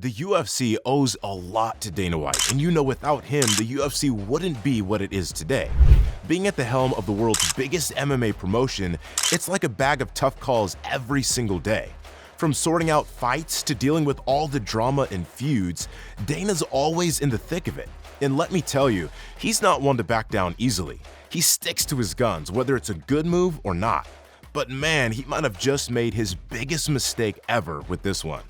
The UFC owes a lot to Dana White, and you know without him, the UFC wouldn't be what it is today. Being at the helm of the world's biggest MMA promotion, it's like a bag of tough calls every single day. From sorting out fights to dealing with all the drama and feuds, Dana's always in the thick of it. And let me tell you, he's not one to back down easily. He sticks to his guns, whether it's a good move or not. But man, he might have just made his biggest mistake ever with this one.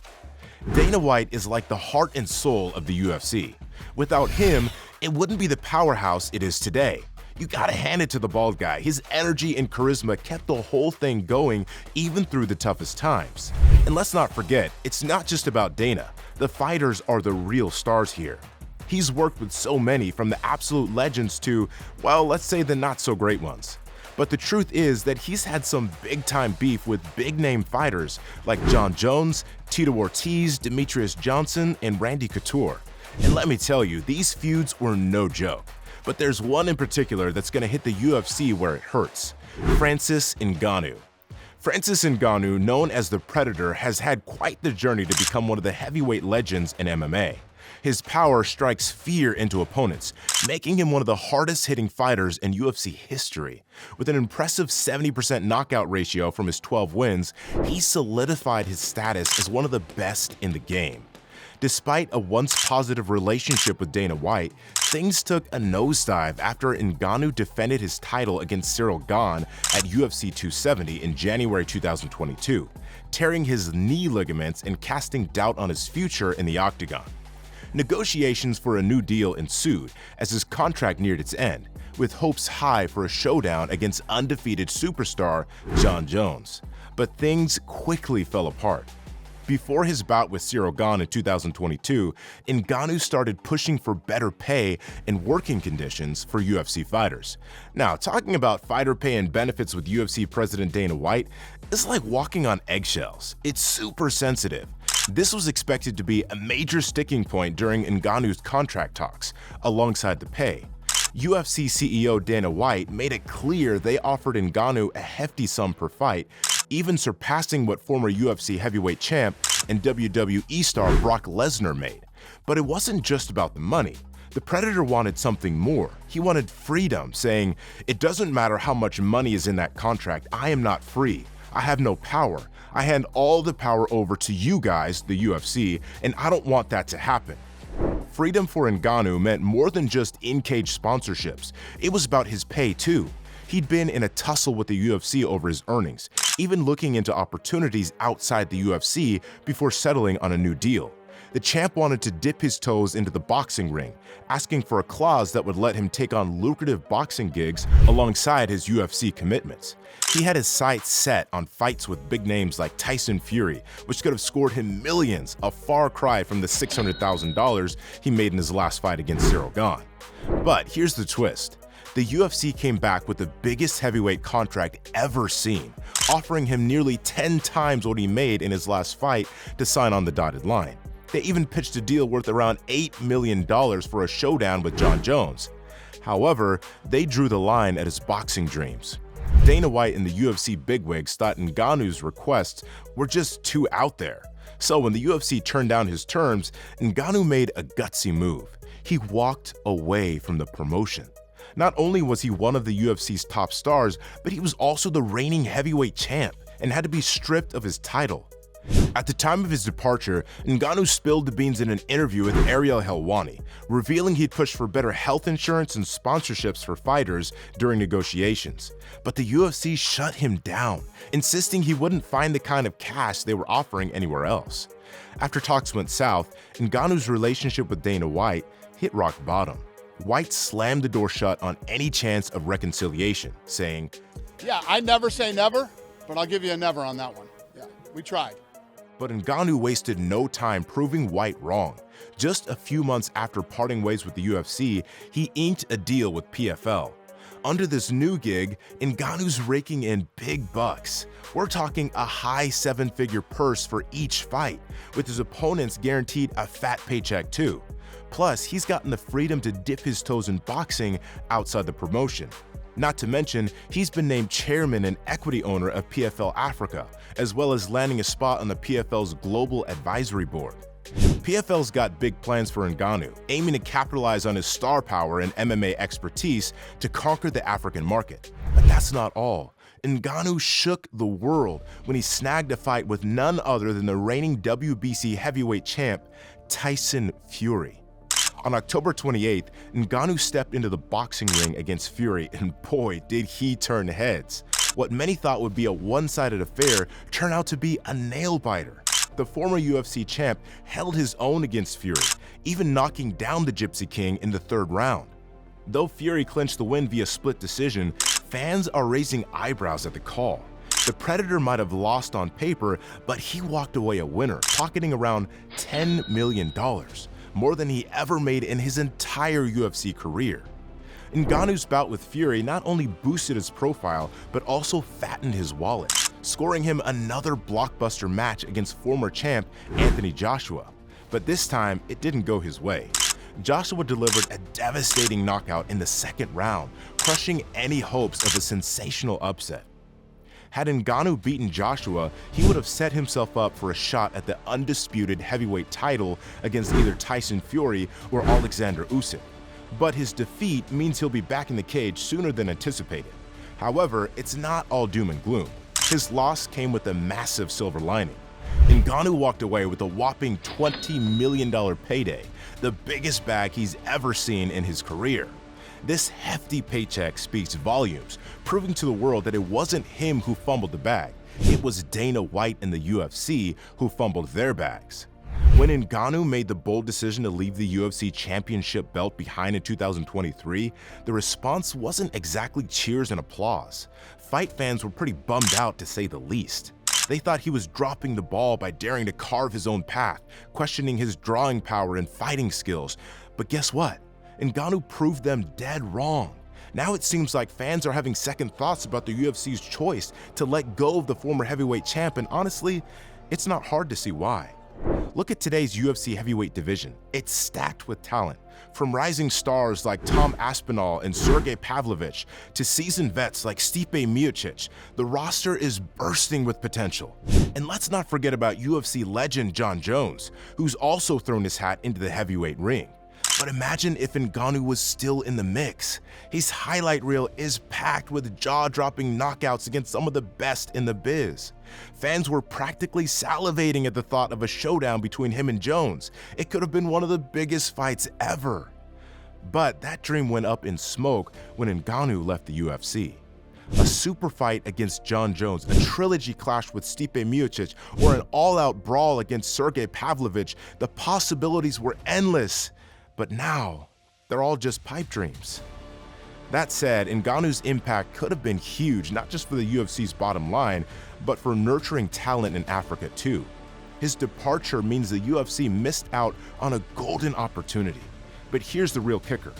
Dana White is like the heart and soul of the UFC. Without him, it wouldn't be the powerhouse it is today. You gotta hand it to the bald guy. His energy and charisma kept the whole thing going even through the toughest times. And let's not forget, it's not just about Dana. The fighters are the real stars here. He's worked with so many, from the absolute legends to, well, let's say the not so great ones. But the truth is that he's had some big-time beef with big-name fighters like Jon Jones, Tito Ortiz, Demetrius Johnson, and Randy Couture. And let me tell you, these feuds were no joke. But there's one in particular that's going to hit the UFC where it hurts: Francis Ngannou. Francis Ngannou, known as the Predator, has had quite the journey to become one of the heavyweight legends in MMA. His power strikes fear into opponents, making him one of the hardest-hitting fighters in UFC history. With an impressive 70% knockout ratio from his 12 wins, he solidified his status as one of the best in the game. Despite a once-positive relationship with Dana White, things took a nosedive after Ngannou defended his title against Ciryl Gane at UFC 270 in January 2022, tearing his knee ligaments and casting doubt on his future in the octagon. Negotiations for a new deal ensued as his contract neared its end, with hopes high for a showdown against undefeated superstar Jon Jones. But things quickly fell apart. Before his bout with Ciryl Gane in 2022, Ngannou started pushing for better pay and working conditions for UFC fighters. Now, talking about fighter pay and benefits with UFC President Dana White is like walking on eggshells. It's super sensitive. This was expected to be a major sticking point during Ngannou's contract talks, alongside the pay. UFC CEO Dana White made it clear they offered Ngannou a hefty sum per fight, even surpassing what former UFC heavyweight champ and WWE star Brock Lesnar made. But it wasn't just about the money. The Predator wanted something more. He wanted freedom, saying, "It doesn't matter how much money is in that contract, I am not free. I have no power. I hand all the power over to you guys, the UFC, and I don't want that to happen." Freedom for Ngannou meant more than just in-cage sponsorships. It was about his pay too. He'd been in a tussle with the UFC over his earnings, even looking into opportunities outside the UFC before settling on a new deal. The champ wanted to dip his toes into the boxing ring, asking for a clause that would let him take on lucrative boxing gigs alongside his UFC commitments. He had his sights set on fights with big names like Tyson Fury, which could have scored him millions, a far cry from the $600,000 he made in his last fight against Ciryl Gane. But here's the twist. The UFC came back with the biggest heavyweight contract ever seen, offering him nearly 10 times what he made in his last fight to sign on the dotted line. They even pitched a deal worth around $8 million for a showdown with Jon Jones. However, they drew the line at his boxing dreams. Dana White and the UFC bigwigs thought Ngannou's requests were just too out there. So when the UFC turned down his terms, Ngannou made a gutsy move. He walked away from the promotion. Not only was he one of the UFC's top stars, but he was also the reigning heavyweight champ and had to be stripped of his title. At the time of his departure, Ngannou spilled the beans in an interview with Ariel Helwani, revealing he'd pushed for better health insurance and sponsorships for fighters during negotiations. But the UFC shut him down, insisting he wouldn't find the kind of cash they were offering anywhere else. After talks went south, Ngannou's relationship with Dana White hit rock bottom. White slammed the door shut on any chance of reconciliation, saying, "Yeah, I never say never, but I'll give you a never on that one. Yeah, we tried." But Ngannou wasted no time proving White wrong. Just a few months after parting ways with the UFC, he inked a deal with PFL. Under this new gig, Ngannou's raking in big bucks. We're talking a high 7-figure purse for each fight, with his opponents guaranteed a fat paycheck too. Plus, he's gotten the freedom to dip his toes in boxing outside the promotion. Not to mention, he's been named chairman and equity owner of PFL Africa, as well as landing a spot on the PFL's Global Advisory Board. PFL's got big plans for Ngannou, aiming to capitalize on his star power and MMA expertise to conquer the African market. But that's not all. Ngannou shook the world when he snagged a fight with none other than the reigning WBC heavyweight champ, Tyson Fury. On October 28th, Ngannou stepped into the boxing ring against Fury, and boy, did he turn heads. What many thought would be a one-sided affair turned out to be a nail-biter. The former UFC champ held his own against Fury, even knocking down the Gypsy King in the third round. Though Fury clinched the win via split decision, fans are raising eyebrows at the call. The Predator might have lost on paper, but he walked away a winner, pocketing around $10 million, more than he ever made in his entire UFC career. Ngannou's bout with Fury not only boosted his profile, but also fattened his wallet, scoring him another blockbuster match against former champ Anthony Joshua. But this time, it didn't go his way. Joshua delivered a devastating knockout in the second round, crushing any hopes of a sensational upset. Had Ngannou beaten Joshua, he would have set himself up for a shot at the undisputed heavyweight title against either Tyson Fury or Alexander Usyk. But his defeat means he'll be back in the cage sooner than anticipated. However, it's not all doom and gloom. His loss came with a massive silver lining. Ngannou walked away with a whopping $20 million payday, the biggest bag he's ever seen in his career. This hefty paycheck speaks volumes, proving to the world that it wasn't him who fumbled the bag. It was Dana White and the UFC who fumbled their bags. When Ngannou made the bold decision to leave the UFC championship belt behind in 2023, the response wasn't exactly cheers and applause. Fight fans were pretty bummed out, to say the least. They thought he was dropping the ball by daring to carve his own path, questioning his drawing power and fighting skills. But guess what? Ngannou proved them dead wrong. Now it seems like fans are having second thoughts about the UFC's choice to let go of the former heavyweight champ, and honestly, it's not hard to see why. Look at today's UFC heavyweight division. It's stacked with talent. From rising stars like Tom Aspinall and Sergey Pavlovich to seasoned vets like Stipe Miocic, the roster is bursting with potential. And let's not forget about UFC legend Jon Jones, who's also thrown his hat into the heavyweight ring. But imagine if Ngannou was still in the mix. His highlight reel is packed with jaw-dropping knockouts against some of the best in the biz. Fans were practically salivating at the thought of a showdown between him and Jones. It could have been one of the biggest fights ever. But that dream went up in smoke when Ngannou left the UFC. A super fight against Jon Jones, a trilogy clash with Stipe Miocic, or an all-out brawl against Sergey Pavlovich, the possibilities were endless. But now, they're all just pipe dreams. That said, Ngannou's impact could have been huge, not just for the UFC's bottom line, but for nurturing talent in Africa too. His departure means the UFC missed out on a golden opportunity. But here's the real kicker.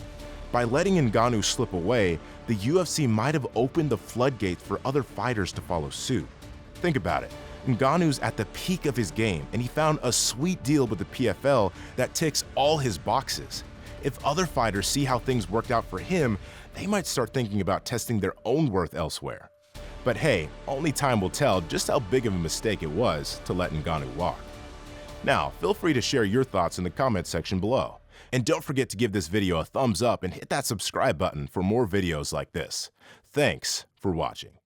By letting Ngannou slip away, the UFC might have opened the floodgates for other fighters to follow suit. Think about it. Ngannou's at the peak of his game, and he found a sweet deal with the PFL that ticks all his boxes. If other fighters see how things worked out for him, they might start thinking about testing their own worth elsewhere. But hey, only time will tell just how big of a mistake it was to let Ngannou walk. Now, feel free to share your thoughts in the comments section below. And don't forget to give this video a thumbs up and hit that subscribe button for more videos like this. Thanks for watching.